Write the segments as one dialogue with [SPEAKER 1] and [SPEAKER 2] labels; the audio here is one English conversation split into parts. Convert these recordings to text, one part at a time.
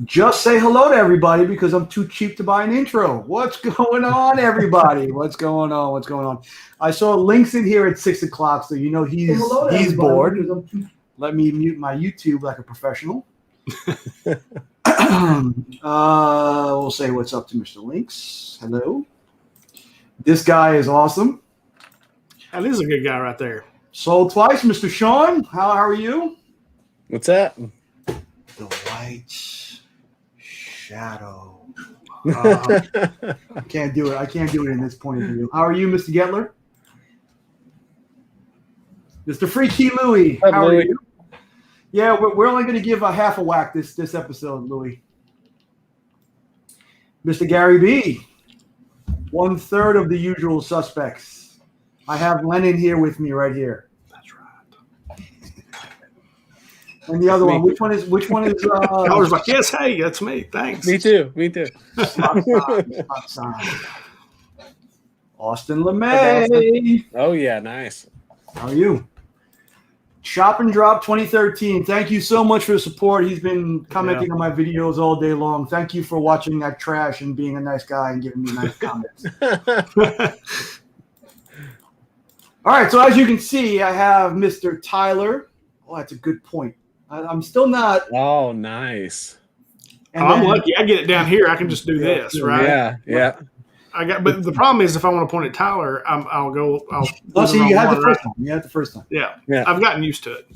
[SPEAKER 1] Just say hello to everybody because I'm too cheap to buy an intro. What's going on, everybody? What's going on? What's going on? I saw Link's in here at 6 o'clock, so you know he's bored. Let me mute my YouTube like a professional. We'll say what's up to Mr. Links. Hello. This guy is awesome.
[SPEAKER 2] That is a good guy right there.
[SPEAKER 1] Sold twice, Mr. Sean. How are you?
[SPEAKER 3] What's that?
[SPEAKER 1] The white shadow. I can't do it. I can't do it in this point of view. How are you, Mr. Getler? Mr. Freaky Louie. How are you? Yeah, we're only going to give a half a whack this episode, Louie. Mr. Gary B. 1/3 of the usual suspects. I have Lennon here with me right here.
[SPEAKER 2] That's right.
[SPEAKER 1] And the other one, which one is?
[SPEAKER 2] I was like, yes, hey, that's me. Thanks.
[SPEAKER 3] Me too.
[SPEAKER 1] Austin LeMay.
[SPEAKER 3] Oh yeah, nice.
[SPEAKER 1] How are you? Shop and Drop 2013. Thank you so much for the support. He's been commenting on my videos all day long. Thank you for watching that trash and being a nice guy and giving me nice comments. All right, so as you can see, I have Mr. Tyler. Oh, that's a good point. I'm still not.
[SPEAKER 3] Oh, nice.
[SPEAKER 2] I'm lucky. I get it down here. I can just do this, right?
[SPEAKER 3] Yeah.
[SPEAKER 2] But the problem is, if I want to point at Tyler, I'll go.
[SPEAKER 1] Oh, so you had the first one. You had the first time.
[SPEAKER 2] Yeah. I've gotten used to it.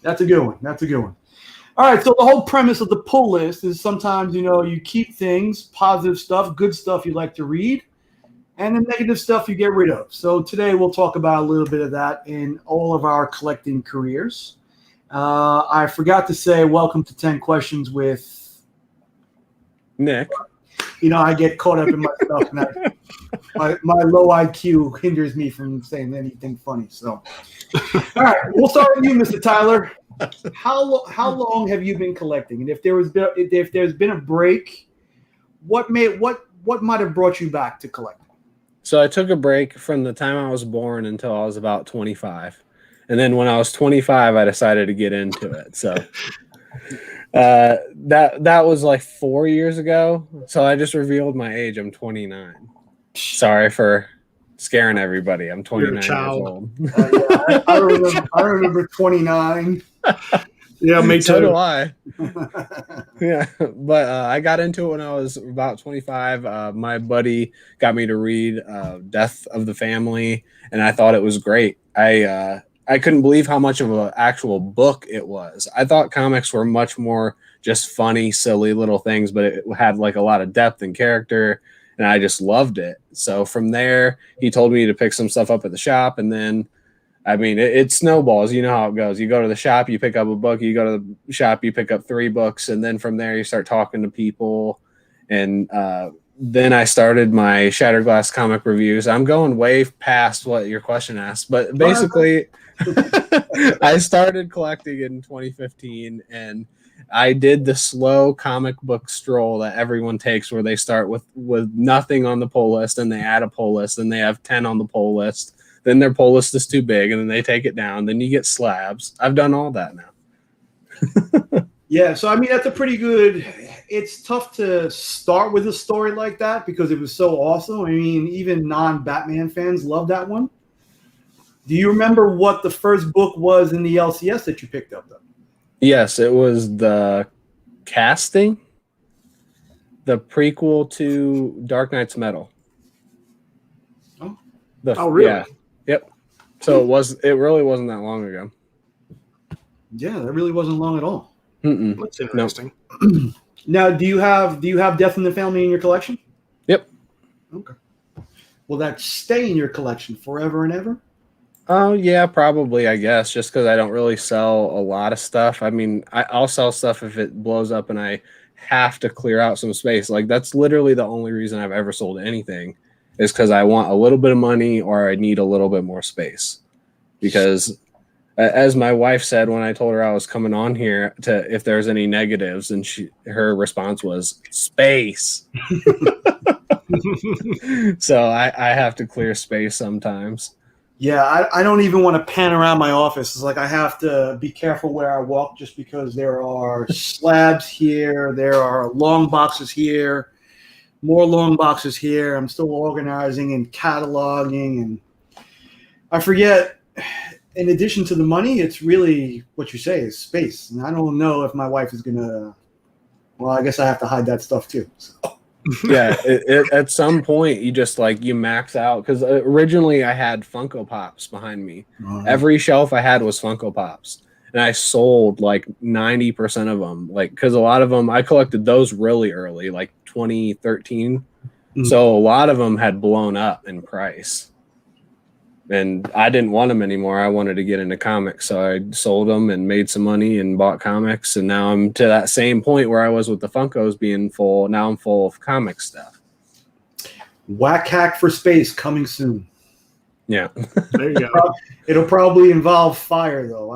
[SPEAKER 1] That's a good one. All right, so the whole premise of the pull list is sometimes, you keep things, positive stuff, good stuff you like to read, and the negative stuff you get rid of. So today we'll talk about a little bit of that in all of our collecting careers. I forgot to say welcome to 10 Questions with
[SPEAKER 3] Nick.
[SPEAKER 1] I get caught up in my stuff, and my low IQ hinders me from saying anything funny. So, all right, we'll start with you, Mr. Tyler. How long have you been collecting? And if there's been a break, what might have brought you back to collecting?
[SPEAKER 3] So I took a break from the time I was born until I was about 25. And then when I was 25, I decided to get into it. So that was like 4 years ago. So I just revealed my age. I'm 29. Sorry for scaring everybody. I'm 29 years old.
[SPEAKER 1] I remember 29.
[SPEAKER 2] Yeah, me too.
[SPEAKER 3] So do I. Yeah, but I got into it when I was about 25. My buddy got me to read Death of the Family, and I thought it was great. I couldn't believe how much of an actual book it was. I thought comics were much more just funny, silly little things, but it had like a lot of depth and character, and I just loved it. So from there, he told me to pick some stuff up at the shop, and then, I mean, it snowballs. You know how it goes. You go to the shop, you pick up a book. You go to the shop, you pick up 3 books, and then from there, you start talking to people, and then I started my Shattered Glass comic reviews. I'm going way past what your question asked, but basically I started collecting in 2015, and I did the slow comic book stroll that everyone takes where they start with nothing on the pull list, and they add a pull list, and they have 10 on the pull list. Then their pull list is too big, and then they take it down. Then you get slabs. I've done all that now.
[SPEAKER 1] Yeah, so I mean that's a pretty good. It's tough to start with a story like that because it was so awesome. I mean, even non-Batman fans love that one. Do you remember what the first book was in the LCS that you picked up, though?
[SPEAKER 3] Yes, it was the Casting, the prequel to Dark Knight's Metal.
[SPEAKER 1] Oh,
[SPEAKER 2] really?
[SPEAKER 3] Yeah. Yep. So it really wasn't that long ago.
[SPEAKER 1] Yeah, that really wasn't long at all.
[SPEAKER 2] That's interesting.
[SPEAKER 3] Nope.
[SPEAKER 1] Now, do you have Death in the Family in your collection?
[SPEAKER 3] Yep.
[SPEAKER 1] Okay. Will that stay in your collection forever and ever?
[SPEAKER 3] Oh, yeah, probably, I guess, just because I don't really sell a lot of stuff. I mean, I'll sell stuff if it blows up and I have to clear out some space. Like, that's literally the only reason I've ever sold anything is because I want a little bit of money or I need a little bit more space. Because as my wife said when I told her I was coming on here to if there's any negatives, and her response was space. So I have to clear space sometimes.
[SPEAKER 1] Yeah, I don't even want to pan around my office. It's like I have to be careful where I walk just because there are slabs here, there are long boxes here, more long boxes here. I'm still organizing and cataloging, and I forget. In addition to the money, it's really what you say is space. And I don't know if my wife is gonna. Well, I guess I have to hide that stuff too. So.
[SPEAKER 3] Yeah, at some point you just like you max out because originally I had Funko Pops behind me. Every shelf I had was Funko Pops, and I sold like 90% of them. Like because a lot of them I collected those really early, like 2013. So a lot of them had blown up in price, and I didn't want them anymore. I wanted to get into comics, so I sold them and made some money and bought comics. And now I'm to that same point where I was with the Funkos being full. Now I'm full of comic stuff.
[SPEAKER 1] Whack hack for space coming soon.
[SPEAKER 3] Yeah,
[SPEAKER 2] there you go.
[SPEAKER 1] It'll probably involve fire, though.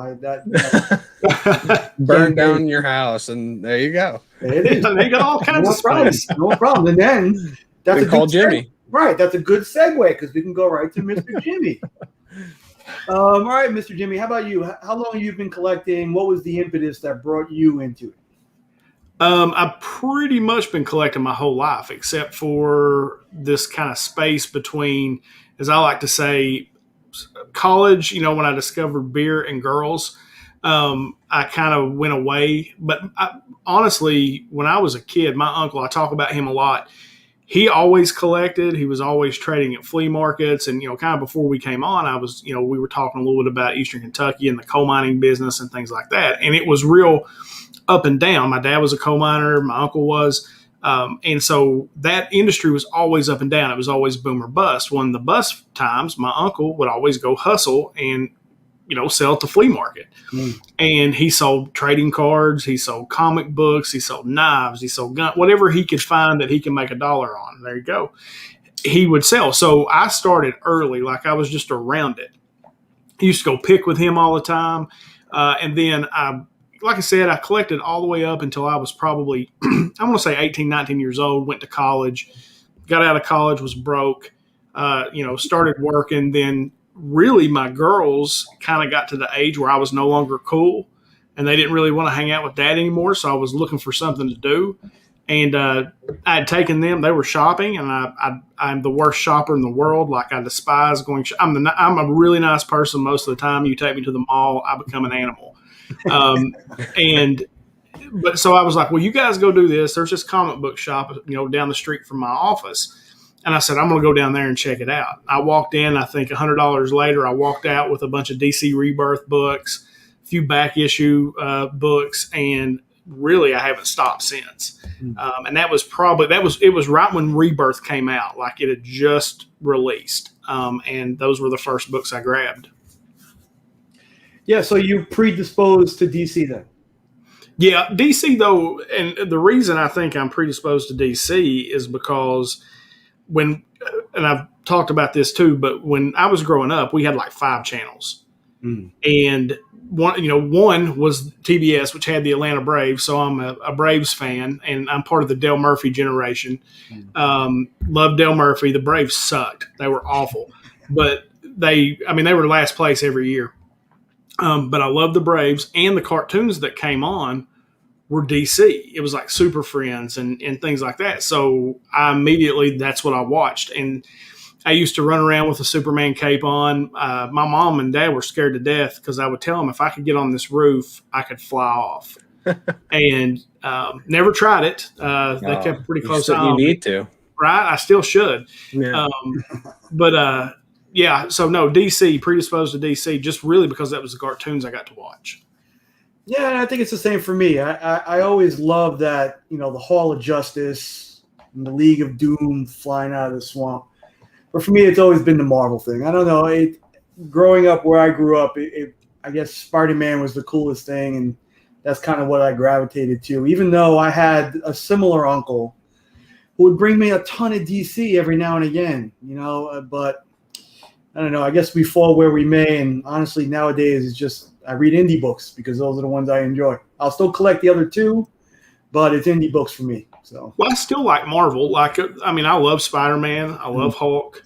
[SPEAKER 3] Burn down your house, and there you go.
[SPEAKER 1] It is.
[SPEAKER 2] They got all kinds of space.
[SPEAKER 1] No problem. And then that's
[SPEAKER 3] call Jimmy.
[SPEAKER 1] Right, that's a good segue because we can go right to Mr. Jimmy. All right, Mr. Jimmy, how about you? How long have you been collecting? What was the impetus that brought you into it?
[SPEAKER 2] I've pretty much been collecting my whole life, except for this kind of space between, as I like to say, college. You know, when I discovered beer and girls, I kind of went away. But honestly, when I was a kid, my uncle, I talk about him a lot. He always collected. He was always trading at flea markets. And, kind of before we came on, we were talking a little bit about Eastern Kentucky and the coal mining business and things like that. And it was real up and down. My dad was a coal miner. My uncle was. And so that industry was always up and down. It was always boom or bust. When the bust times, my uncle would always go hustle and, sell at the flea market. And he sold trading cards, he sold comic books, he sold knives, he sold guns, whatever he could find that he can make $1 on. There you go. He would sell. So I started early, like I was just around it. I used to go pick with him all the time. And then like I said, I collected all the way up until I was probably, I want to say 18, 19 years old, went to college, got out of college, was broke, started working. Then really my girls kind of got to the age where I was no longer cool and they didn't really want to hang out with dad anymore. So I was looking for something to do. And I had taken them, they were shopping, and I'm the worst shopper in the world. Like I despise going, I'm a really nice person most of the time. You take me to the mall, I become an animal. But so I was like, well, you guys go do this. There's this comic book shop, down the street from my office. And I said, I'm going to go down there and check it out. I walked in, I think $100 later, I walked out with a bunch of DC Rebirth books, a few back issue books, and really I haven't stopped since. And it was right when Rebirth came out, like it had just released. And those were the first books I grabbed.
[SPEAKER 1] Yeah, so you predisposed to DC then?
[SPEAKER 2] Yeah, DC though, and the reason I think I'm predisposed to DC is because and I've talked about this too, but when I was growing up, we had like 5 channels. And one was TBS, which had the Atlanta Braves. So I'm a Braves fan, and I'm part of the Dale Murphy generation. Loved Dale Murphy. The Braves sucked. They were awful, but they were last place every year. But I loved the Braves, and the cartoons that came on were DC. It was like Super Friends and things like that. So that's what I watched. And I used to run around with a Superman cape on. My mom and dad were scared to death because I would tell them if I could get on this roof, I could fly off. And never tried it. They kept pretty close eye on me.
[SPEAKER 3] You need to.
[SPEAKER 2] Right? I still should.
[SPEAKER 3] Yeah.
[SPEAKER 2] Yeah, so no, DC, predisposed to DC, just really because that was the cartoons I got to watch.
[SPEAKER 1] Yeah, and I think it's the same for me. I always love that, the Hall of Justice and the League of Doom flying out of the swamp. But for me, it's always been the Marvel thing. I don't know. Growing up where I grew up, I guess Spider-Man was the coolest thing, and that's kind of what I gravitated to, even though I had a similar uncle who would bring me a ton of DC every now and again, but I don't know. I guess we fall where we may, and honestly, nowadays it's just I read indie books because those are the ones I enjoy. I'll still collect the other 2, but it's indie books for me. So,
[SPEAKER 2] well, I still like Marvel. I love Spider-Man. I love Hulk.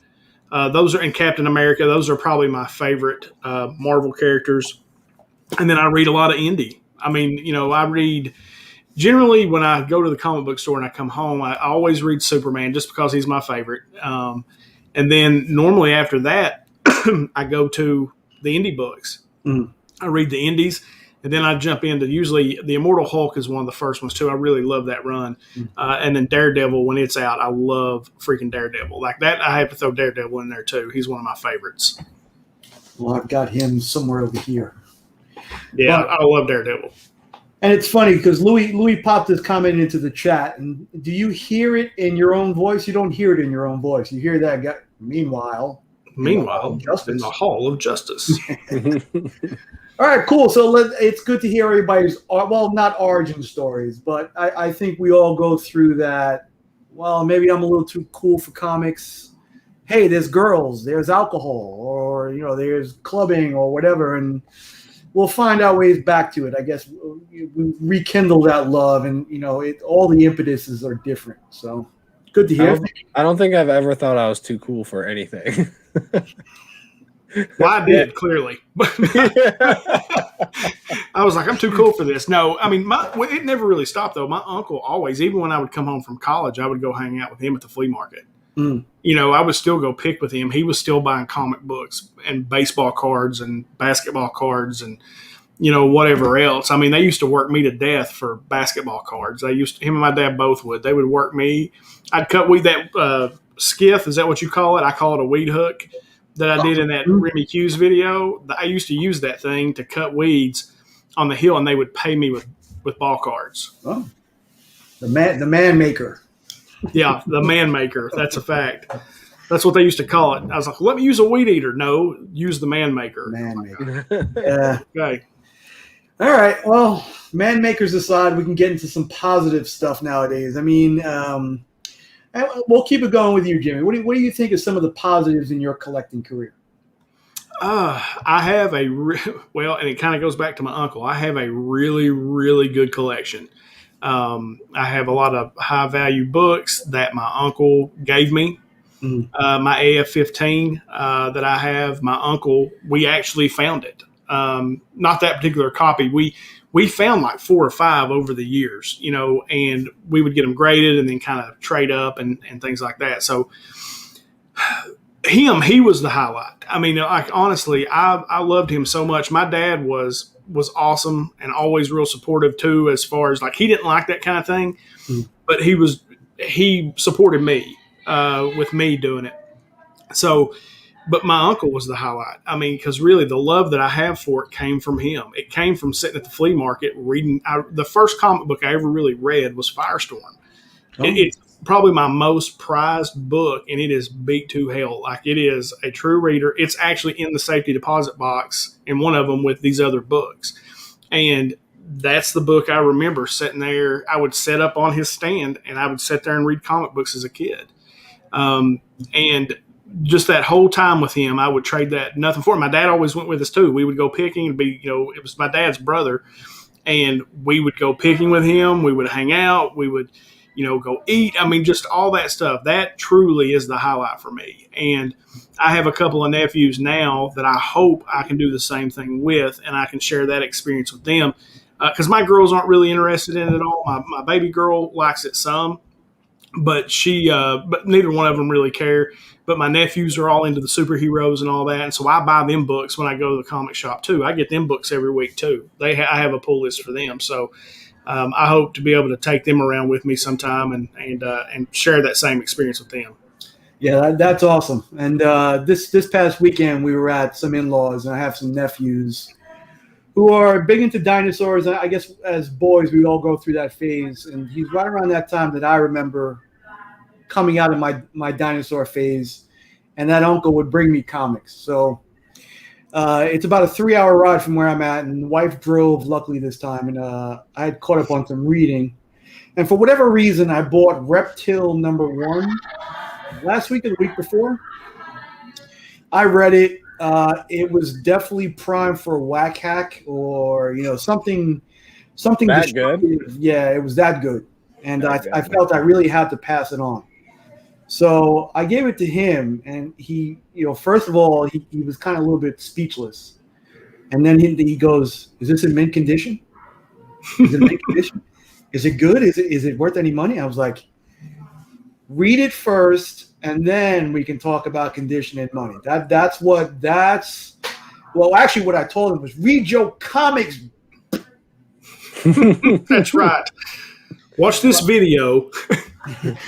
[SPEAKER 2] Those are in Captain America. Those are probably my favorite Marvel characters. And then I read a lot of indie. I mean, I read generally when I go to the comic book store and I come home, I always read Superman just because he's my favorite. And then normally after that, I go to the indie books. I read the indies, and then I jump into usually the Immortal Hulk is one of the first ones too. I really love that run. And then Daredevil, when it's out, I love freaking Daredevil. Like that, I have to throw Daredevil in there too. He's one of my favorites.
[SPEAKER 1] Well, I've got him somewhere over here.
[SPEAKER 2] Yeah, I love Daredevil.
[SPEAKER 1] And it's funny because Louis popped this comment into the chat. And do you hear it in your own voice? You don't hear it in your own voice. You hear that guy. Meanwhile,
[SPEAKER 2] in the Hall of Justice.
[SPEAKER 1] All right, cool. So it's good to hear everybody's, well, not origin stories, but I think we all go through that. Well, maybe I'm a little too cool for comics. Hey, there's girls, there's alcohol, or there's clubbing or whatever, and we'll find our ways back to it. I guess we rekindle that love, and all the impetuses are different. So good to hear.
[SPEAKER 3] I don't think I've ever thought I was too cool for anything.
[SPEAKER 2] Well, I did, clearly. I was like, I'm too cool for this. No, I mean, it never really stopped, though. My uncle always, even when I would come home from college, I would go hang out with him at the flea market. I would still go pick with him. He was still buying comic books and baseball cards and basketball cards and, whatever else. I mean, they used to work me to death for basketball cards. Him and my dad both would. They would work me. I'd cut weed, that skiff, is that what you call it? I call it a weed hook. That I did in that Remy Hughes video. I used to use that thing to cut weeds on the hill, and they would pay me with ball cards.
[SPEAKER 1] Oh, the man maker.
[SPEAKER 2] Yeah, the man maker. That's a fact. That's what they used to call it. I was like, let me use a weed eater. No, use the man maker.
[SPEAKER 1] Man maker. Yeah.
[SPEAKER 2] Okay.
[SPEAKER 1] All right. Well, man makers aside, we can get into some positive stuff nowadays. I mean, we'll keep it going with you, Jimmy. What do you think of some of the positives in your collecting career?
[SPEAKER 2] I have and it kind of goes back to my uncle. I have a really, really good collection. I have a lot of high value books that my uncle gave me. My AF-15 that I have, my uncle, we actually found it. Not that particular copy. We found like 4 or 5 over the years, and we would get them graded and then kind of trade up and things like that. So he was the highlight. I mean, like, honestly, I loved him so much. My dad was awesome and always real supportive too, as far as like, he didn't like that kind of thing, but he supported me with me doing it. So, but my uncle was the highlight. I mean, because really the love that I have for it came from him. It came from sitting at the flea market reading. The first comic book I ever really read was Firestorm. It's probably my most prized book, and it is beat to hell. Like, it is a true reader. It's actually in the safety deposit box in one of them with these other books. And that's the book I remember sitting there. I would set up on his stand, and I would sit there and read comic books as a kid. And just that whole time with him, I would trade that nothing for it. My dad always went with us too. We would go picking. It was my dad's brother, and we would go picking with him. We would hang out. We would, go eat. I mean, just all that stuff. That truly is the highlight for me. And I have a couple of nephews now that I hope I can do the same thing with, and I can share that experience with them. Because my girls aren't really interested in it at all. My baby girl likes it some, but but neither one of them really care. But my nephews are all into the superheroes and all that, and so I buy them books when I go to the comic shop too. I get them books every week too. I have a pull list for them, so I hope to be able to take them around with me sometime and share that same experience with them.
[SPEAKER 1] Yeah, that's awesome. And this past weekend we were at some in-laws, and I have some nephews who are big into dinosaurs. I guess as boys we all go through that phase, and he's right around that time that I remember coming out of my dinosaur phase, and that uncle would bring me comics. So it's about a 3-hour ride from where I'm at, and the wife drove, luckily this time, and I had caught up on some reading. And for whatever reason, I bought Reptile #1 last week or the week before. I read it. It was definitely primed for a whack hack or something
[SPEAKER 3] that good.
[SPEAKER 1] Yeah, it was that good, and I felt I really had to pass it on. So I gave it to him, and he, first of all, he was kind of a little bit speechless. And then he goes, "Is this in mint condition? Is it mint condition? Is it good? Is it worth any money?" I was like, "Read it first, and then we can talk about condition and money." Well, actually, what I told him was, "Read your comics."
[SPEAKER 2] That's right. Watch this video.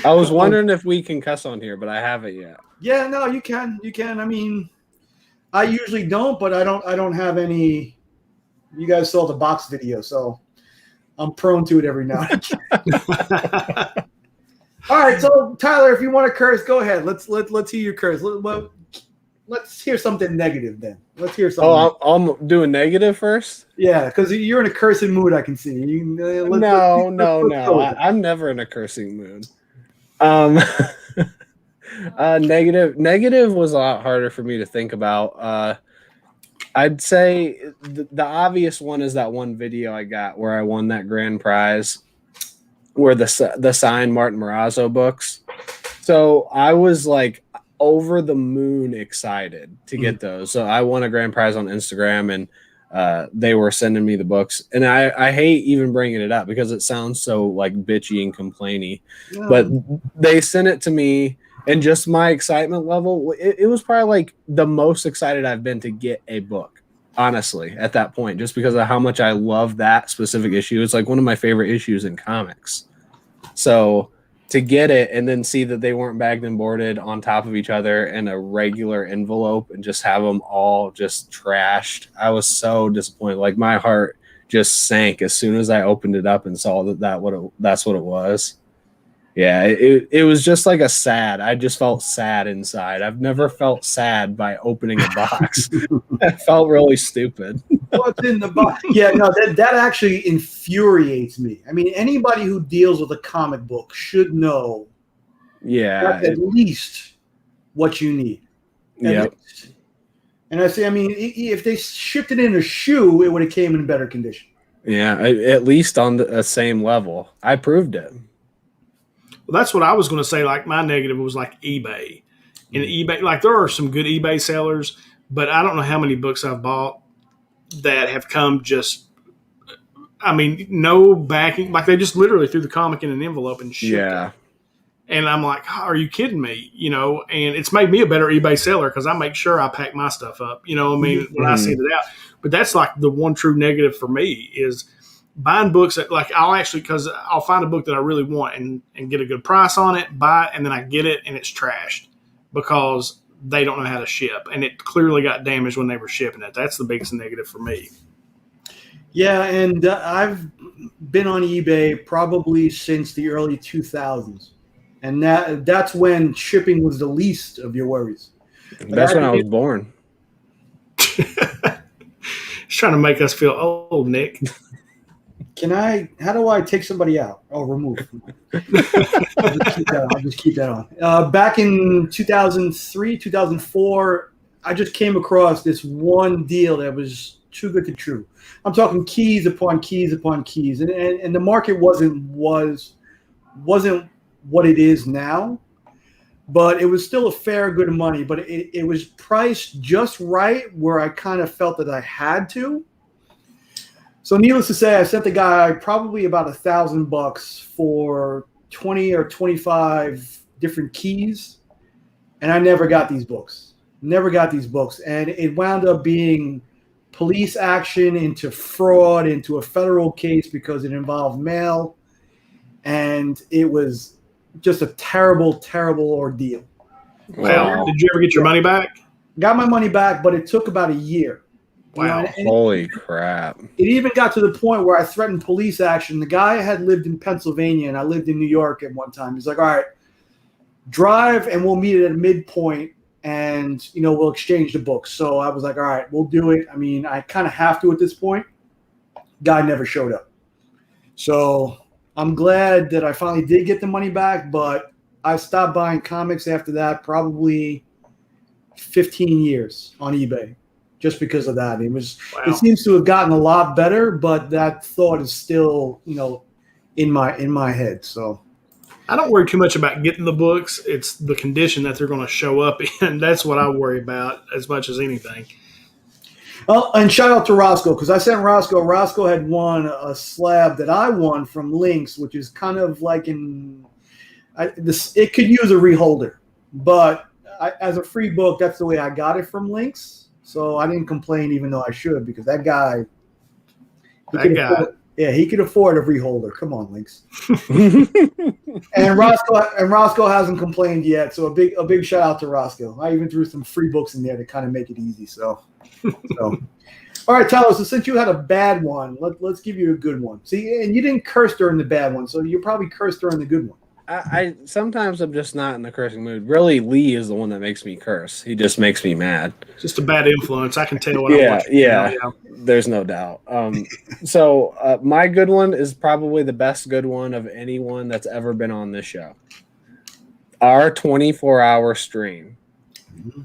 [SPEAKER 3] I was wondering if we can cuss on here, but I haven't yet.
[SPEAKER 1] Yeah, no, you can. You can. I mean, I usually don't, but I don't have any. You guys saw the box video, so I'm prone to it every now and again. All right, so Tyler, if you want to curse, go ahead. Let's hear your curse. Let's hear something negative then. Let's hear something.
[SPEAKER 3] Oh, I'm doing negative first?
[SPEAKER 1] Yeah, because you're in a cursing mood, I can see.
[SPEAKER 3] No. I'm never in a cursing mood. Negative was a lot harder for me to think about. I'd say the obvious one is that one video I got where I won that grand prize, where the signed Martin Morazzo books. So I was like over the moon excited to get those. So I won a grand prize on Instagram, and they were sending me the books. And I hate even bringing it up because it sounds so like bitchy and complainy. Yeah. But they sent it to me, and just my excitement level, it was probably like the most excited I've been to get a book, honestly, at that point, just because of how much I love that specific issue. It's like one of my favorite issues in comics. So to get it and then see that they weren't bagged and boarded on top of each other in a regular envelope and just have them all just trashed, I was so disappointed. Like my heart just sank as soon as I opened it up and saw that's what it was. Yeah, it was just like I just felt sad inside. I've never felt sad by opening a box. It felt really stupid.
[SPEAKER 1] What's in the box? Yeah, no, that actually infuriates me. I mean, anybody who deals with a comic book should know at least what you need.
[SPEAKER 3] Yeah.
[SPEAKER 1] And I mean, if they shipped it in a shoe, it would have came in better condition.
[SPEAKER 3] Yeah, at least on the same level. I proved it.
[SPEAKER 2] Well, that's what I was going to say. Like my negative was like eBay. And eBay, like there are some good eBay sellers, but I don't know how many books I've bought that have come just, I mean, no backing. Like they just literally threw the comic in an envelope and shipped it. And I'm like, oh, are you kidding me? And it's made me a better eBay seller because I make sure I pack my stuff up. When I send it out. But that's like the one true negative for me is buying books that like because I'll find a book that I really want and get a good price on it, buy it, and then I get it and it's trashed because they don't know how to ship. And it clearly got damaged when they were shipping it. That's the biggest negative for me.
[SPEAKER 1] Yeah, and I've been on eBay probably since the early 2000s. And that's when shipping was the least of your worries.
[SPEAKER 3] That's when I was born.
[SPEAKER 2] He's trying to make us feel old, Nick.
[SPEAKER 1] How do I take somebody out? Oh, remove. I'll just keep that on. Back in 2003, 2004, I just came across this one deal that was too good to be true. I'm talking keys upon keys upon keys. And the market wasn't what it is now, but it was still a fair good of money. But it was priced just right where I kind of felt that I had to. So needless to say, I sent the guy probably about $1,000 for 20 or 25 different keys, and I never got these books. And it wound up being police action into fraud, into a federal case because it involved mail, and it was just a terrible, terrible ordeal.
[SPEAKER 2] Wow. Did you ever get your money back?
[SPEAKER 1] Got my money back, but it took about a year.
[SPEAKER 2] Wow.
[SPEAKER 3] Holy crap.
[SPEAKER 1] It even got to the point where I threatened police action. The guy had lived in Pennsylvania, and I lived in New York at one time. He's like, all right, drive, and we'll meet at a midpoint, and, we'll exchange the books. So I was like, all right, we'll do it. I mean, I kind of have to at this point. Guy never showed up. So I'm glad that I finally did get the money back, but I stopped buying comics after that, probably 15 years on eBay. Just because of that. It seems to have gotten a lot better, but that thought is still, in my head. So
[SPEAKER 2] I don't worry too much about getting the books. It's the condition that they're going to show up in. That's what I worry about as much as anything.
[SPEAKER 1] Oh, and shout out to Roscoe, because I sent Roscoe. Roscoe had won a slab that I won from Lynx, which is kind of like it could use a reholder, but as a free book, that's the way I got it from Lynx. So I didn't complain, even though I should, because that guy. He could afford a reholder. Come on, Lynx. and Roscoe hasn't complained yet. So a big shout out to Roscoe. I even threw some free books in there to kind of make it easy. So. All right, Tyler. So since you had a bad one, let's give you a good one. See, and you didn't curse during the bad one, so you probably cursed during the good one.
[SPEAKER 3] I sometimes I'm just not in the cursing mood. Really, Lee is the one that makes me curse. He just makes me mad.
[SPEAKER 2] Just a bad influence. I can tell what
[SPEAKER 3] I'm
[SPEAKER 2] watching.
[SPEAKER 3] Yeah. There's no doubt. So my good one is probably the best good one of anyone that's ever been on this show. Our 24-hour stream. Mm-hmm.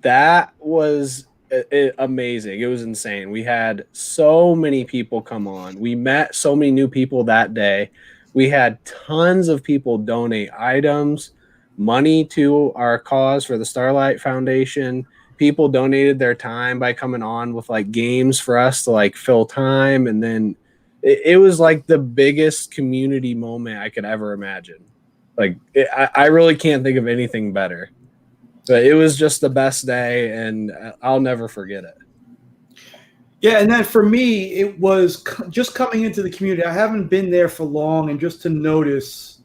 [SPEAKER 3] That was amazing. It was insane. We had so many people come on. We met so many new people that day. We had tons of people donate items, money to our cause for the Starlight Foundation. People donated their time by coming on with like games for us to like fill time. And then it was like the biggest community moment I could ever imagine. Like I really can't think of anything better. But it was just the best day, and I'll never forget it.
[SPEAKER 1] Yeah, and then for me, it was just coming into the community. I haven't been there for long, and just to notice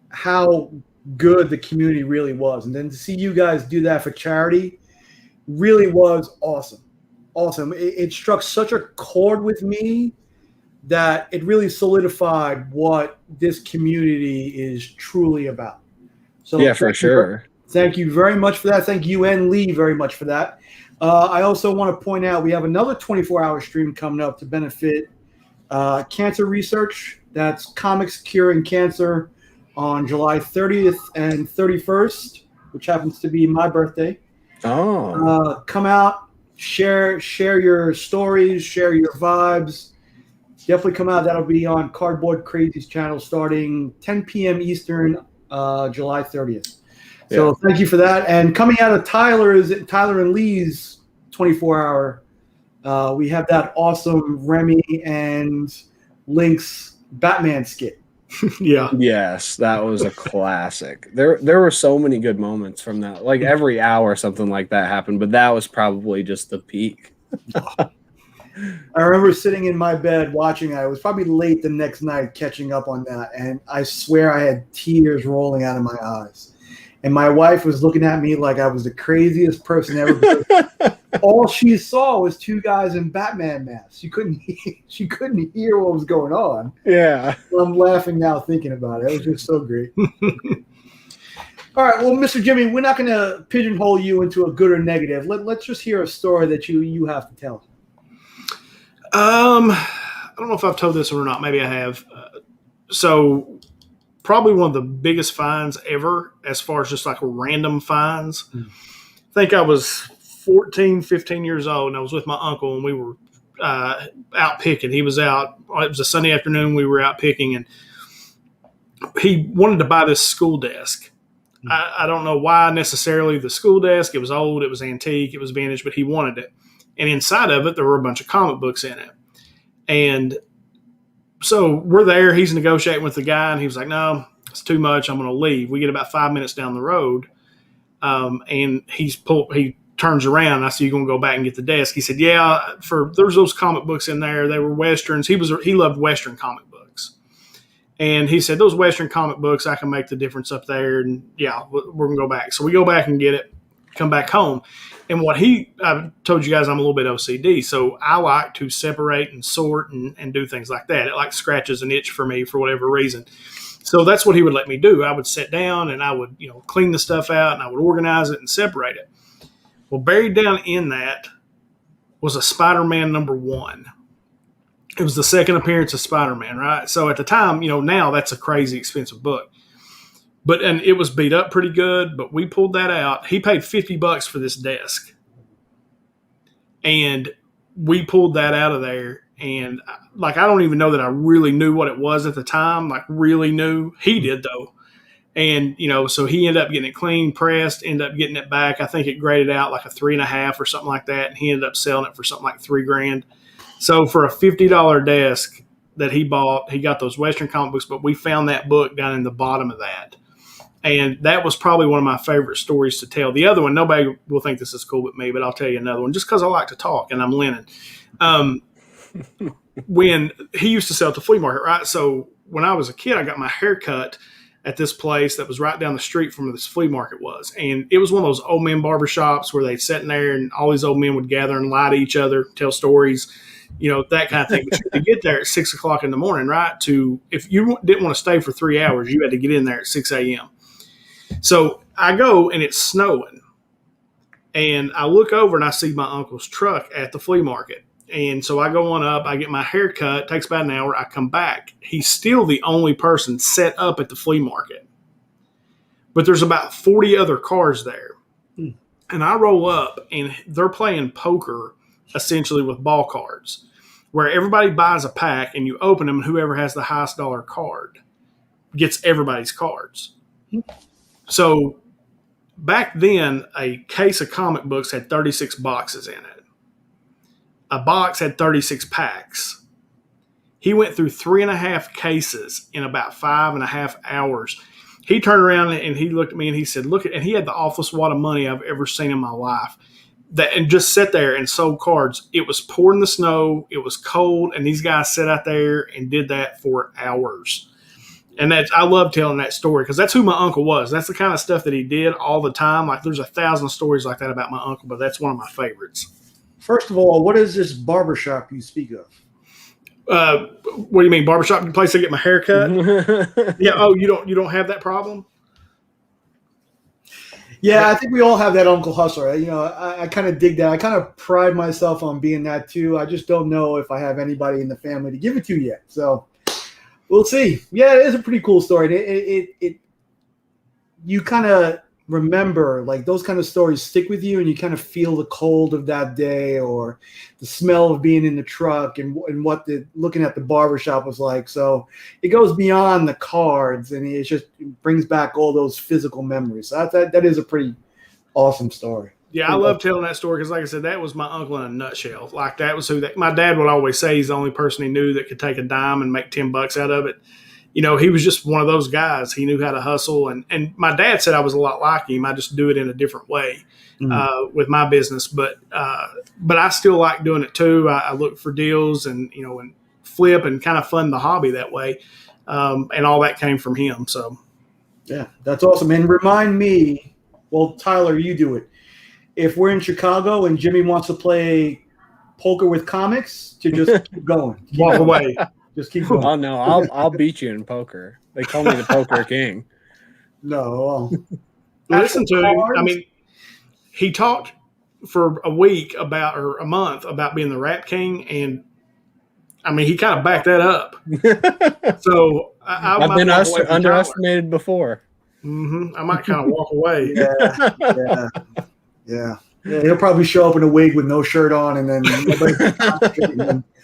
[SPEAKER 1] how good the community really was. And then to see you guys do that for charity really was awesome. Awesome. It struck such a chord with me that it really solidified what this community is truly about. So
[SPEAKER 3] yeah, for sure.
[SPEAKER 1] Thank you very much for that. Thank you and Lee very much for that. I also want to point out we have another 24-hour stream coming up to benefit cancer research. That's Comics Curing Cancer on July 30th and 31st, which happens to be my birthday.
[SPEAKER 3] Oh.
[SPEAKER 1] Come out, share your stories, share your vibes. Definitely come out. That'll be on Cardboard Crazy's channel starting 10 p.m. Eastern, July 30th. So thank you for that. And coming out of Tyler and Lee's 24-hour, we have that awesome Remy and Lynx Batman skit.
[SPEAKER 2] Yeah.
[SPEAKER 3] Yes, that was a classic. There were so many good moments from that. Like every hour something like that happened, but that was probably just the peak.
[SPEAKER 1] I remember sitting in my bed watching. I was probably late the next night catching up on that, and I swear I had tears rolling out of my eyes. And my wife was looking at me like I was the craziest person ever. All she saw was two guys in Batman masks. She couldn't hear what was going on.
[SPEAKER 3] Yeah.
[SPEAKER 1] I'm laughing now thinking about it. It was just so great. All right. Well, Mr. Jimmy, we're not going to pigeonhole you into a good or negative. Let's just hear a story that you have to tell.
[SPEAKER 2] I don't know if I've told this or not. Maybe I have. So probably one of the biggest finds ever as far as just like random finds. I think I was 14, 15 years old, and I was with my uncle, and we were out picking. He was out. It was a Sunday afternoon. We were out picking, and he wanted to buy this school desk. I don't know why necessarily the school desk. It was old. It was antique. It was vintage, but he wanted it. And inside of it, there were a bunch of comic books in it. And so we're there. He's negotiating with the guy, and he was like, no, it's too much. I'm going to leave. We get about 5 minutes down the road, and he turns around. And I said, you going to go back and get the desk? He said, yeah, there's those comic books in there. They were Westerns. He loved Western comic books. And he said, those Western comic books, I can make the difference up there. And, yeah, we're going to go back. So we go back and get it, come back home. And I told you guys I'm a little bit OCD, so I like to separate and sort and do things like that. It like scratches an itch for me for whatever reason. So that's what he would let me do. I would sit down and I would, clean the stuff out and I would organize it and separate it. Well, buried down in that was a Spider-Man #1. It was the second appearance of Spider-Man, right? So at the time, now that's a crazy expensive book. And it was beat up pretty good, but we pulled that out. He paid $50 for this desk. And we pulled that out of there. and like I don't even know that I really knew what it was at the time. Like really knew. He did though. And, so he ended up getting it clean, pressed, ended up getting it back. I think it graded out like a 3.5 or something like that. And he ended up selling it for something like $3,000. So for a $50 desk that he bought, he got those Western comic books, but we found that book down in the bottom of that. And that was probably one of my favorite stories to tell. The other one, nobody will think this is cool but me, but I'll tell you another one just because I like to talk and I'm Lennon. When he used to sell at the flea market, right? So when I was a kid, I got my hair cut at this place that was right down the street from where this flea market was. And it was one of those old men barbershops where they'd sit in there and all these old men would gather and lie to each other, tell stories, that kind of thing. But you had to get there at 6 o'clock in the morning, right? If you didn't want to stay for 3 hours, you had to get in there at 6 a.m. So I go and it's snowing. And I look over and I see my uncle's truck at the flea market. And so I go on up, I get my hair cut, takes about an hour, I come back. He's still the only person set up at the flea market. But there's about 40 other cars there. And I roll up and they're playing poker essentially with ball cards where everybody buys a pack and you open them and whoever has the highest dollar card gets everybody's cards. So back then, a case of comic books had 36 boxes in it. A box had 36 packs. He went through 3.5 cases in about 5.5 hours. He turned around and he looked at me and he said, and he had the awfulest wad of money I've ever seen in my life. And just sat there and sold cards. It was pouring the snow. It was cold. And these guys sat out there and did that for hours. And I love telling that story because that's who my uncle was. That's the kind of stuff that he did all the time. Like there's 1,000 stories like that about my uncle, but that's one of my favorites.
[SPEAKER 1] First of all, what is this barbershop you speak of?
[SPEAKER 2] What do you mean, barbershop? The place I get my hair cut? Yeah. Oh, you don't have that problem?
[SPEAKER 1] Yeah, I think we all have that Uncle Hustler. I kind of dig that. I kind of pride myself on being that too. I just don't know if I have anybody in the family to give it to yet. So we'll see. Yeah, it is a pretty cool story. It you kind of remember, like those kind of stories stick with you and you kind of feel the cold of that day or the smell of being in the truck and what looking at the barbershop was like. So it goes beyond the cards and it brings back all those physical memories. So that is a pretty awesome story.
[SPEAKER 2] Yeah, I love telling that story because, like I said, that was my uncle in a nutshell. Like that was my dad would always say he's the only person he knew that could take a dime and make $10 out of it. He was just one of those guys. He knew how to hustle. And my dad said I was a lot like him. I just do it in a different way with my business. But I still like doing it too. I look for deals and flip and kind of fund the hobby that way. And all that came from him. So,
[SPEAKER 1] yeah, that's awesome. And remind me, well, Tyler, you do it. If we're in Chicago and Jimmy wants to play poker with comics, to just keep going.
[SPEAKER 2] Walk away.
[SPEAKER 1] Just keep going.
[SPEAKER 3] Oh no, I'll beat you in poker. They call me the Poker King.
[SPEAKER 1] No,
[SPEAKER 2] listen to him. I mean, he talked for a month about being the Rap King, and I mean, he kind of backed that up. So
[SPEAKER 3] I've been underestimated before.
[SPEAKER 2] Mm-hmm. I might kind of walk away.
[SPEAKER 1] Yeah. He'll probably show up in a wig with no shirt on, and then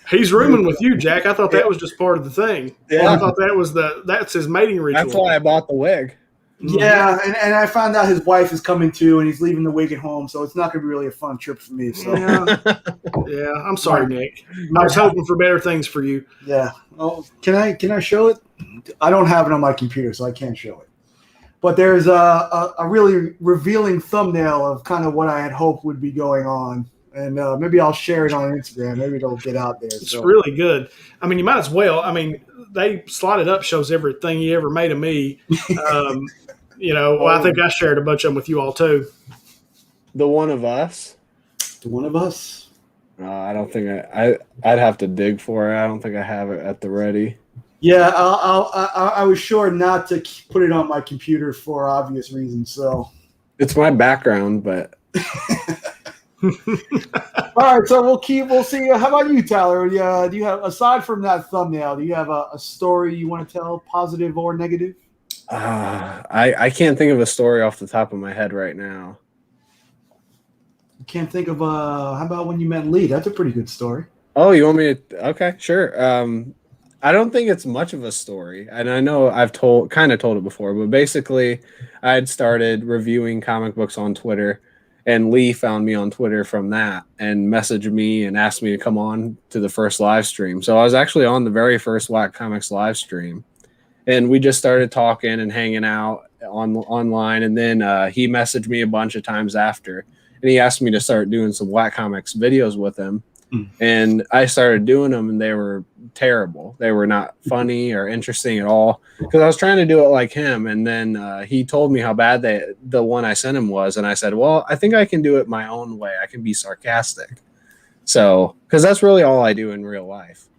[SPEAKER 2] he's rooming with you, Jack. I thought that was just part of the thing.
[SPEAKER 3] Yeah.
[SPEAKER 2] I thought that's his mating ritual.
[SPEAKER 3] That's why I bought the wig.
[SPEAKER 1] Yeah, and I found out his wife is coming too, and he's leaving the wig at home, so it's not going to be really a fun trip for me. So
[SPEAKER 2] yeah. I'm sorry, Nick. I was hoping for better things for you.
[SPEAKER 1] Yeah. Oh, can I show it? I don't have it on my computer, so I can't show it. But there's a really revealing thumbnail of kind of what I had hoped would be going on. And maybe I'll share it on Instagram. Maybe it'll get out there.
[SPEAKER 2] It's really good. I mean, you might as well. I mean, they slide it up, shows everything you ever made of me. I think I shared a bunch of them with you all too.
[SPEAKER 3] The one of us?
[SPEAKER 1] The one of us?
[SPEAKER 3] I don't think I'd have to dig for it. I don't think I have it at the ready.
[SPEAKER 1] Yeah, I was sure not to put it on my computer for obvious reasons. So
[SPEAKER 3] it's my background, but
[SPEAKER 1] all right. So we'll see. How about you, Tyler? Do you have, aside from that thumbnail, do you have a story you want to tell, positive or negative?
[SPEAKER 3] I can't think of a story off the top of my head right now.
[SPEAKER 1] You can't think of how about when you met Lee? That's a pretty good story.
[SPEAKER 3] Oh, you want me to? Okay, sure. I don't think it's much of a story, and I know I've told it before, but basically, I had started reviewing comic books on Twitter, and Lee found me on Twitter from that and messaged me and asked me to come on to the first live stream. So I was actually on the very first Whack Comics live stream, and we just started talking and hanging out online, and then he messaged me a bunch of times after, and he asked me to start doing some Whack Comics videos with him. And I started doing them, and they were terrible. They were not funny or interesting at all because I was trying to do it like him. And then he told me how bad the one I sent him was, and I said, "Well, I think I can do it my own way. I can be sarcastic." So, because that's really all I do in real life.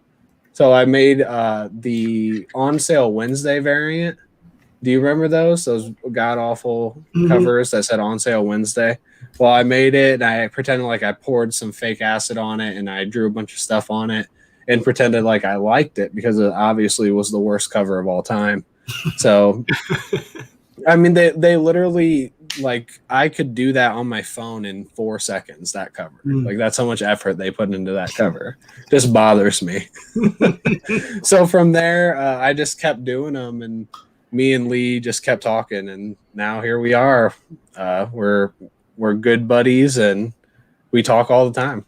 [SPEAKER 3] So I made the on sale Wednesday variant. Do you remember those god awful covers that said on sale Wednesday? Well, I made it, and I pretended like I poured some fake acid on it, and I drew a bunch of stuff on it, and pretended like I liked it because it obviously was the worst cover of all time. So, I mean, they literally, like, I could do that on my phone in 4 seconds. That cover, like, that's how much effort they put into that cover. Just bothers me. So from there, I just kept doing them, and me and Lee just kept talking, and now here we are. We're good buddies, and we talk all the time.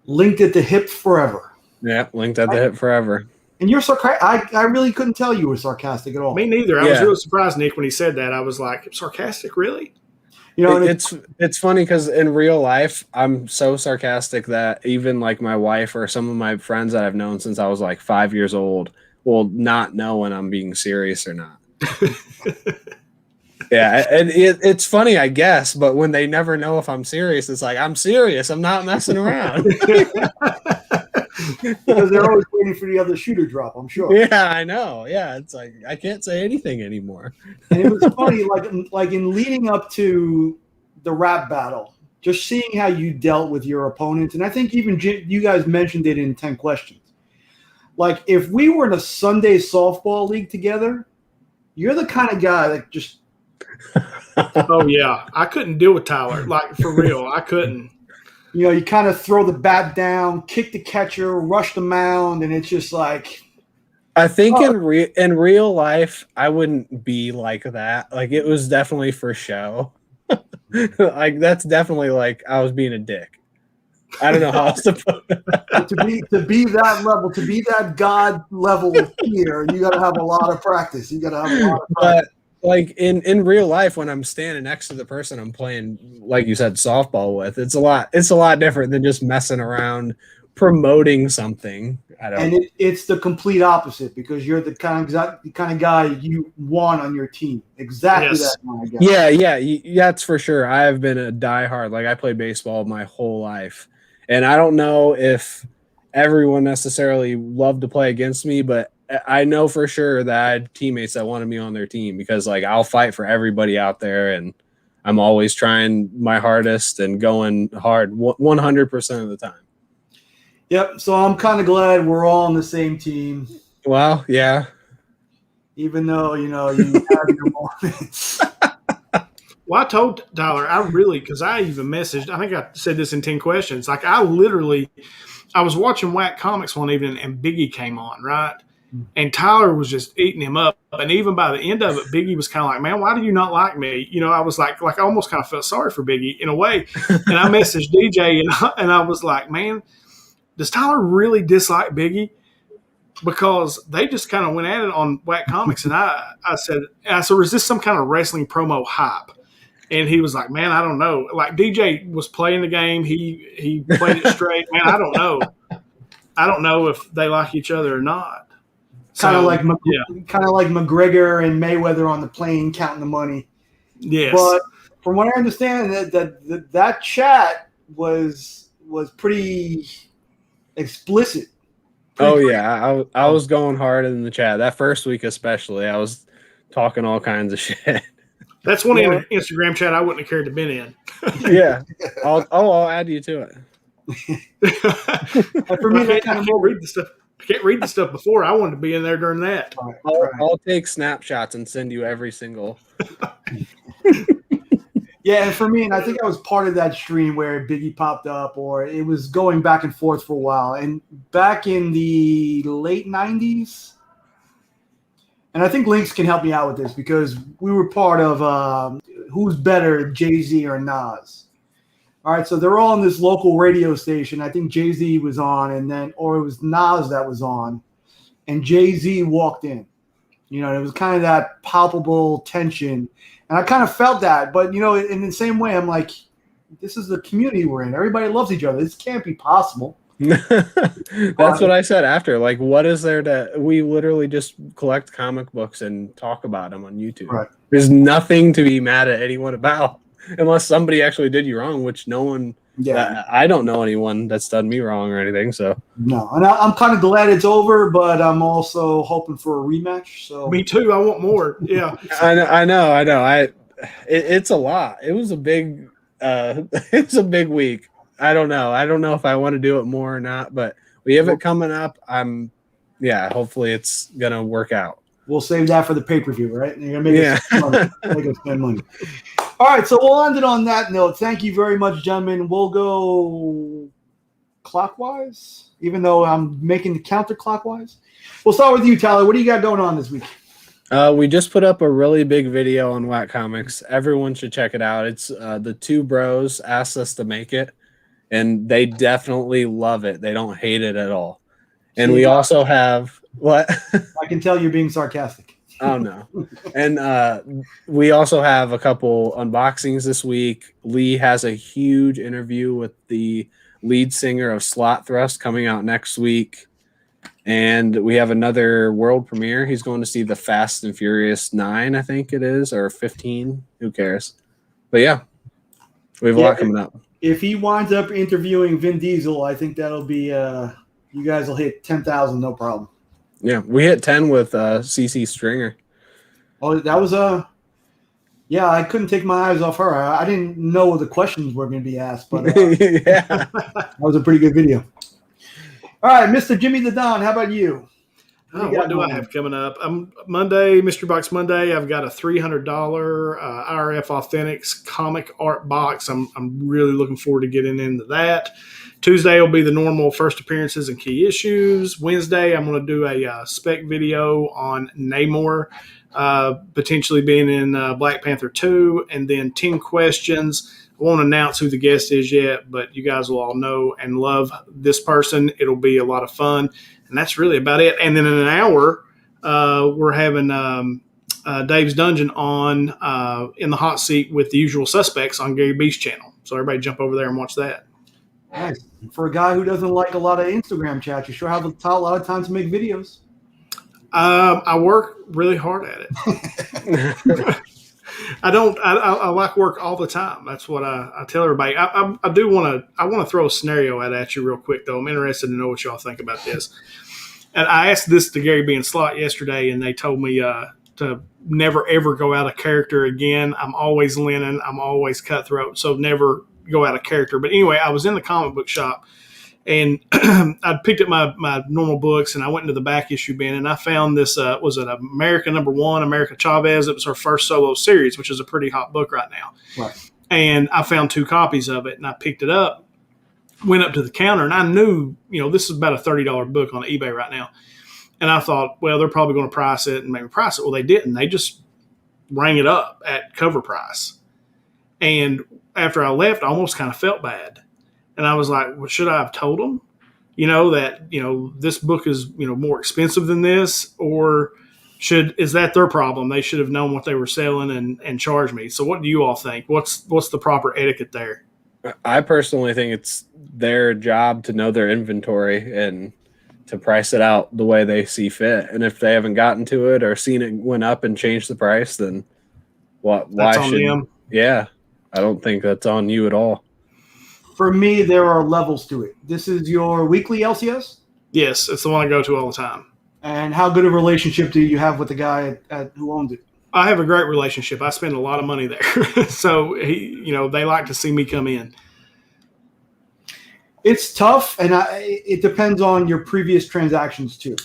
[SPEAKER 1] Linked at the hip forever.
[SPEAKER 3] Yeah, linked at the hip forever.
[SPEAKER 1] And you're sarcastic. I really couldn't tell you were sarcastic at all.
[SPEAKER 2] Me neither. I was really surprised, Nick, when he said that. I was like, sarcastic, really?
[SPEAKER 1] You know,
[SPEAKER 3] it's funny because in real life, I'm so sarcastic that even like my wife or some of my friends that I've known since I was like 5 years old will not know when I'm being serious or not. Yeah, and it's funny, I guess, but when they never know if I'm serious, it's like, I'm serious. I'm not messing around.
[SPEAKER 1] Because they're always waiting for the other shoe to drop, I'm sure.
[SPEAKER 3] Yeah, I know. Yeah, it's like, I can't say anything anymore.
[SPEAKER 1] And it was funny, like in leading up to the rap battle, just seeing how you dealt with your opponents. And I think even you guys mentioned it in 10 questions. Like, if we were in a Sunday softball league together, you're the kind of guy that just...
[SPEAKER 2] Oh, yeah. I couldn't deal with Tyler. Like, for real, I couldn't.
[SPEAKER 1] You know, you kind of throw the bat down, kick the catcher, rush the mound, and it's just like...
[SPEAKER 3] I think in real life, I wouldn't be like that. Like, it was definitely for show. Like, that's definitely like I was being a dick. I don't know how else to put it.
[SPEAKER 1] to be that level, to be that God level of fear, you got to have a lot of practice. You got to have a lot of practice.
[SPEAKER 3] But like in real life, when I'm standing next to the person I'm playing, like you said, softball with, it's a lot different than just messing around promoting something.
[SPEAKER 1] It's the complete opposite because you're the kind of guy you want on your team. Exactly that kind of guy.
[SPEAKER 3] Yeah, that's for sure. I have been a diehard. Like, I played baseball my whole life, and I don't know if everyone necessarily loved to play against me, but I know for sure that I had teammates that wanted me on their team because, like, I'll fight for everybody out there, and I'm always trying my hardest and going hard 100% of the time.
[SPEAKER 1] Yep. So I'm kind of glad we're all on the same team.
[SPEAKER 3] Well, yeah.
[SPEAKER 1] Even though, you have your moments.
[SPEAKER 2] Well, I told Tyler, because I even messaged, I think I said this in 10 questions. Like, I was watching Whack Comics one evening and Biggie came on, right? And Tyler was just eating him up. And even by the end of it, Biggie was kind of like, man, why do you not like me? I was like I almost kind of felt sorry for Biggie in a way. And I messaged DJ and I was like, man, does Tyler really dislike Biggie? Because they just kind of went at it on Whack Comics. And I said, is this some kind of wrestling promo hype? And he was like, man, I don't know. Like, DJ was playing the game. He played it straight. Man, I don't know. I don't know if they like each other or not.
[SPEAKER 1] Kind of like McGregor and Mayweather on the plane counting the money.
[SPEAKER 2] Yes.
[SPEAKER 1] But from what I understand, that chat was pretty explicit.
[SPEAKER 3] Yeah, I was going hard in the chat that first week, especially. I was talking all kinds of shit.
[SPEAKER 2] That's one Instagram chat I wouldn't have cared to been in.
[SPEAKER 3] Yeah, I'll add you to
[SPEAKER 1] it. For me, I can't read the stuff.
[SPEAKER 2] I can't read the stuff before. I wanted to be in there during that.
[SPEAKER 3] I'll take snapshots and send you every single.
[SPEAKER 1] Yeah, and for me, and I think I was part of that stream where Biggie popped up, or it was going back and forth for a while. And back in the late 90s, and I think Lynx can help me out with this because we were part of who's better, Jay-Z or Nas. All right, so they're all on this local radio station. I think Jay-Z was on, or it was Nas that was on, and Jay-Z walked in. You know, it was kind of that palpable tension. And I kind of felt that. But, you know, in the same way, I'm like, this is the community we're in. Everybody loves each other. This can't be possible.
[SPEAKER 3] That's what I said after. Like, what is there to... We literally just collect comic books and talk about them on YouTube.
[SPEAKER 1] Right.
[SPEAKER 3] There's nothing to be mad at anyone about. Unless somebody actually did you wrong, which no one... Yeah, I don't know anyone that's done me wrong or anything. So
[SPEAKER 1] no, and I'm kind of glad it's over, but I'm also hoping for a rematch. So
[SPEAKER 2] me too. I want more. Yeah,
[SPEAKER 3] I know. It's a lot. It was a big. It's a big week. I don't know if I want to do it more or not, but we have it coming up. Hopefully it's gonna work out.
[SPEAKER 1] We'll save that for the pay-per-view, right? You're gonna make us spend money. All right, so we'll end it on that note. Thank you very much, gentlemen. We'll go clockwise, even though I'm making the counterclockwise. We'll start with you, Tyler. What do you got going on this week?
[SPEAKER 3] We just put up a really big video on Whack Comics. Everyone should check it out. It's the two bros asked us to make it, and they definitely love it. They don't hate it at all. And we also have what?
[SPEAKER 1] I can tell you're being sarcastic.
[SPEAKER 3] Oh no. And we also have a couple unboxings this week. Lee has a huge interview with the lead singer of Slot Thrust coming out next week. And we have another world premiere. He's going to see the Fast and Furious 9, I think it is, or 15. Who cares? But yeah, we have a lot coming up.
[SPEAKER 1] If he winds up interviewing Vin Diesel, I think that'll be you guys will hit 10,000, no problem.
[SPEAKER 3] Yeah, we hit 10 with CC Stringer.
[SPEAKER 1] Oh, that was I couldn't take my eyes off her. I didn't know what the questions were going to be asked, but that was a pretty good video. All right, Mr. Jimmy the Don, how about you?
[SPEAKER 2] What do I have coming up? Monday, Mystery Box Monday. I've got a $300 IRF Authentics comic art box. I'm really looking forward to getting into that. Tuesday will be the normal first appearances and key issues. Wednesday, I'm going to do a spec video on Namor, potentially being in Black Panther 2, and then 10 questions. I won't announce who the guest is yet, but you guys will all know and love this person. It'll be a lot of fun, and that's really about it. And then in an hour, we're having Dave's Dungeon on in the hot seat with the usual suspects on Gary B's channel. So everybody jump over there and watch that.
[SPEAKER 1] Nice. For a guy who doesn't like a lot of Instagram chats, you sure have a lot of time to make videos.
[SPEAKER 2] I work really hard at it. I like work all the time. That's what I tell everybody. I want to throw a scenario at you real quick, though. I'm interested to know what y'all think about this. And I asked this to Gary B and Slot yesterday, and they told me to never, ever go out of character again. I'm always Lennon. I'm always Cutthroat. So never go out of character. But anyway, I was in the comic book shop, and I picked up my normal books, and I went into the back issue bin, and I found this, was it America #1, America Chavez? It was her first solo series, which is a pretty hot book right now.
[SPEAKER 1] Right.
[SPEAKER 2] And I found 2 copies of it, and I picked it up, went up to the counter, and I knew, this is about a $30 book on eBay right now. And I thought, well, they're probably going to price it and maybe price it. Well, they didn't. They just rang it up at cover price. And after I left, I almost kind of felt bad. And I was like, well, should I have told them, that, this book is, more expensive than this, or is that their problem? They should have known what they were selling and charged me. So what do you all think? What's the proper etiquette there?
[SPEAKER 3] I personally think it's their job to know their inventory and to price it out the way they see fit. And if they haven't gotten to it or seen it went up and changed the price, then why should them? Yeah, I don't think that's on you at all.
[SPEAKER 1] For me, there are levels to it. This is your weekly LCS?
[SPEAKER 2] Yes, it's the one I go to all the time.
[SPEAKER 1] And how good a relationship do you have with the guy who owns it?
[SPEAKER 2] I have a great relationship. I spend a lot of money there. So, they like to see me come in.
[SPEAKER 1] It's tough, and it depends on your previous transactions, too.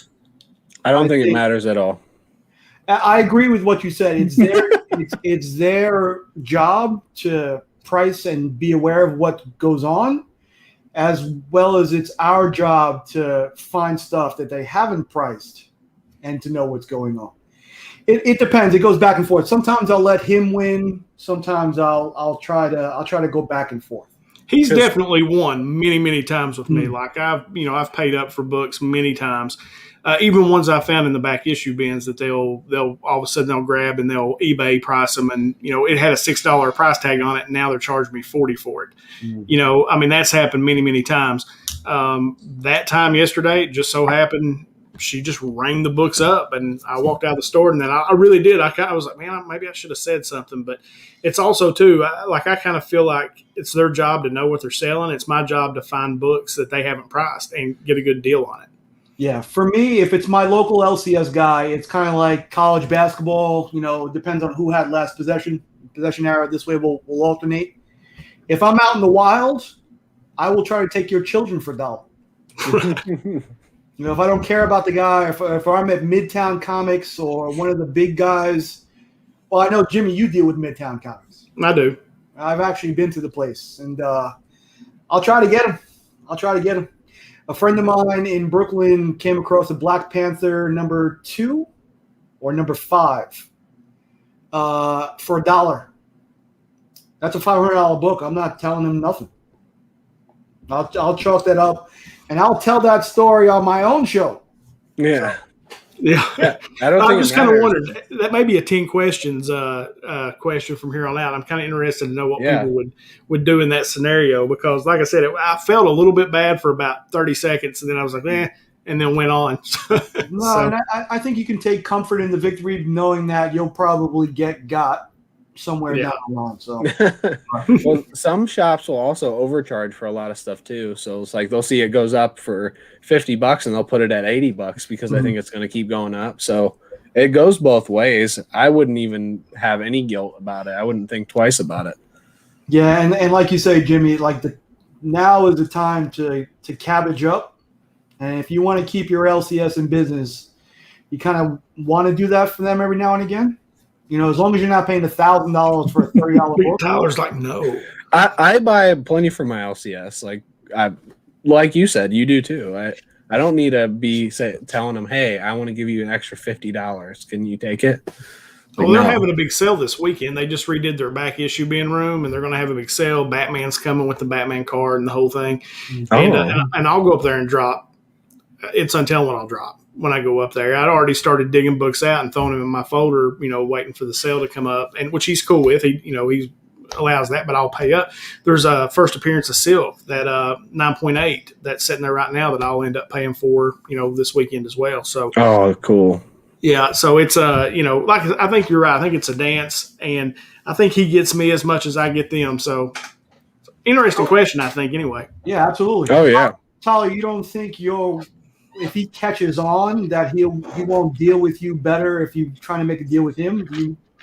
[SPEAKER 3] I don't think it matters at all.
[SPEAKER 1] I agree with what you said. It's it's their job to price and be aware of what goes on, as well as it's our job to find stuff that they haven't priced and to know what's going on. It depends. It goes back and forth. Sometimes I'll let him win. Sometimes I'll try to go back and forth.
[SPEAKER 2] He's definitely won many times with me. Like I've paid up for books many times, even ones I found in the back issue bins that they'll all of a sudden they'll grab and they'll eBay price them, and it had a $6 price tag on it, and now they're charging me $40 for it. That's happened many times. That time yesterday, it just so happened she just rang the books up, and I walked out of the store, and then I really did. I was like, man, maybe I should have said something, but it's also too I kind of feel like it's their job to know what they're selling. It's my job to find books that they haven't priced and get a good deal on it.
[SPEAKER 1] Yeah, for me, if it's my local LCS guy, it's kind of like college basketball. It depends on who had last possession era. This way, we'll alternate. If I'm out in the wild, I will try to take your children for $1. If I don't care about the guy, if I'm at Midtown Comics or one of the big guys, well, I know, Jimmy, you deal with Midtown Comics.
[SPEAKER 2] I do.
[SPEAKER 1] I've actually been to the place, and I'll try to get him. A friend of mine in Brooklyn came across a Black Panther number 2 or number 5 for $1. That's a $500 book. I'm not telling him nothing. I'll chalk that up. And I'll tell that story on my own show.
[SPEAKER 2] Yeah.
[SPEAKER 3] I don't think
[SPEAKER 2] I just kind of wondered, that may be a 10 questions question from here on out. I'm kind of interested to know what people would do in that scenario, because, like I said, I felt a little bit bad for about 30 seconds, and then I was like, and then went on.
[SPEAKER 1] And I think you can take comfort in the victory, knowing that you'll probably get got somewhere down the line. So,
[SPEAKER 3] well, some shops will also overcharge for a lot of stuff too. So it's like they'll see it goes up for $50 and they'll put it at $80 because I think it's going to keep going up. So it goes both ways. I wouldn't even have any guilt about it. I wouldn't think twice about it.
[SPEAKER 1] Yeah, and like you say, Jimmy, now is the time to cabbage up, and if you want to keep your LCS in business, you kind of want to do that for them every now and again. As long as you're not paying $1,000 for a $30 book.
[SPEAKER 2] $30, like, no.
[SPEAKER 3] I buy plenty for my LCS. Like you said, you do too. I don't need to be telling them, hey, I want to give you an extra $50. Can you take it?
[SPEAKER 2] Well, they're having a big sale this weekend. They just redid their back issue bin room, and they're going to have a big sale. Batman's coming with the Batman card and the whole thing. And I'll go up there and drop. It's untelling what I'll drop when I go up there. I'd already started digging books out and throwing them in my folder, waiting for the sale to come up, and which he's cool with. He allows that, but I'll pay up. There's a first appearance of Silk, that 9.8 that's sitting there right now that I'll end up paying for, this weekend as well. So,
[SPEAKER 3] oh, cool.
[SPEAKER 2] Yeah, so it's I think you're right. I think it's a dance, and I think he gets me as much as I get them. So, interesting question, I think. Anyway.
[SPEAKER 1] Yeah, absolutely.
[SPEAKER 3] Oh yeah,
[SPEAKER 1] Tyler, you don't think if he catches on that he won't deal with you better if you're trying to make a deal with him?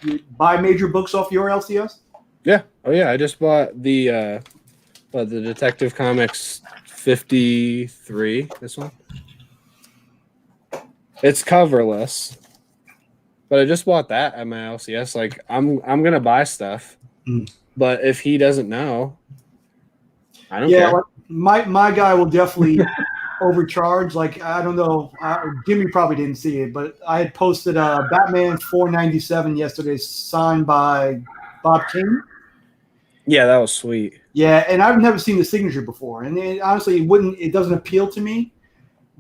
[SPEAKER 1] You buy major books off your LCS?
[SPEAKER 3] Yeah. Oh yeah, I just bought the Detective Comics 53. This one. It's coverless, but I just bought that at my LCS. I'm gonna buy stuff, but if he doesn't know, I don't care.
[SPEAKER 1] My guy will definitely overcharge. I don't know. Jimmy probably didn't see it, but I had posted Batman 497 yesterday, signed by Bob King.
[SPEAKER 3] Yeah, that was sweet.
[SPEAKER 1] Yeah, and I've never seen the signature before, and honestly, it doesn't appeal to me.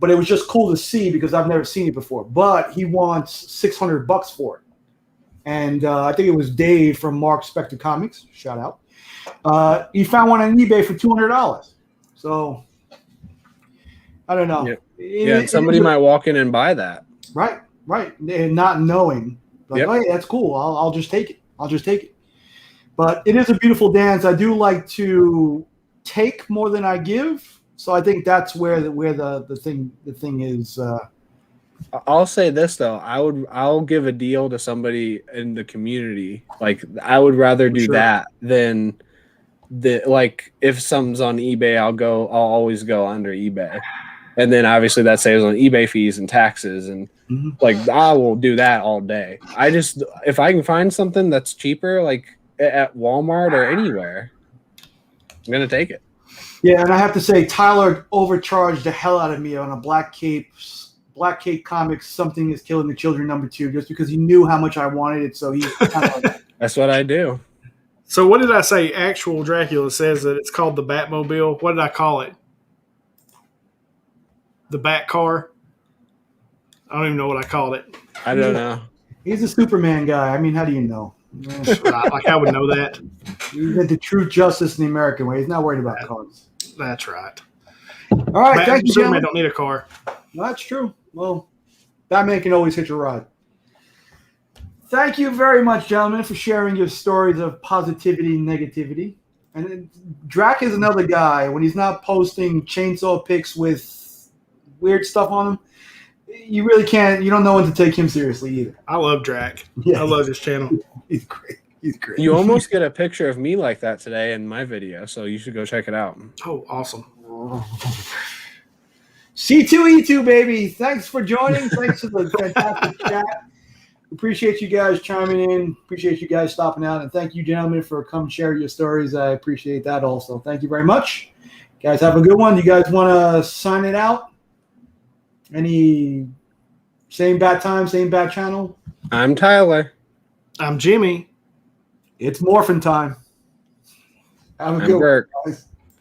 [SPEAKER 1] But it was just cool to see because I've never seen it before. But he wants $600 for it, and I think it was Dave from Mark Spector Comics. Shout out. He found one on eBay for $200. So I don't know.
[SPEAKER 3] Yeah, somebody might walk in and buy that.
[SPEAKER 1] Right, and not knowing, oh, yeah, that's cool. I'll just take it. But it is a beautiful dance. I do like to take more than I give. So I think that's where the thing is.
[SPEAKER 3] I'll say this though, I'll give a deal to somebody in the community. I would rather do that than if something's on eBay, I'll always go under eBay. And then obviously that saves on eBay fees and taxes. And like, I will do that all day. If I can find something that's cheaper, like at Walmart or anywhere, I'm going to take it.
[SPEAKER 1] Yeah, and I have to say, Tyler overcharged the hell out of me on a Black Cape Comics Something is Killing the Children #2, just because he knew how much I wanted it. So he kind of like,
[SPEAKER 3] that's what I do.
[SPEAKER 2] So what did I say? Actual Dracula says that it's called the Batmobile. What did I call it? The Bat Car? I don't even know what I called it.
[SPEAKER 3] I don't know.
[SPEAKER 1] He's a Superman guy. I mean, how do you know?
[SPEAKER 2] Right, like I would know that.
[SPEAKER 1] He's into truth, justice, in the American way. He's not worried about cars.
[SPEAKER 2] That's right.
[SPEAKER 1] All right, thank you,
[SPEAKER 2] Superman
[SPEAKER 1] gentlemen.
[SPEAKER 2] don't need a car.
[SPEAKER 1] That's true. Well, Batman can always hitch a ride. Thank you very much, gentlemen, for sharing your stories of positivity and negativity. And Drac is another guy. When he's not posting chainsaw pics with weird stuff on him, you really can't. You don't know when to take him seriously either.
[SPEAKER 2] I love Drac.
[SPEAKER 1] Yeah.
[SPEAKER 2] I love his channel.
[SPEAKER 1] He's great. He's great.
[SPEAKER 3] You almost get a picture of me like that today in my video, so you should go check it out.
[SPEAKER 2] Oh, awesome.
[SPEAKER 1] C2E2, baby. Thanks for joining. Thanks for the fantastic chat. Appreciate you guys chiming in. Appreciate you guys stopping out. And thank you, gentlemen, for coming share your stories. I appreciate that also. Thank you very much. Guys, have a good one. You guys want to sign it out? Any same bat time, same bat channel?
[SPEAKER 3] I'm Tyler.
[SPEAKER 2] I'm Jimmy.
[SPEAKER 1] It's morphin' time. Have a good one, guys.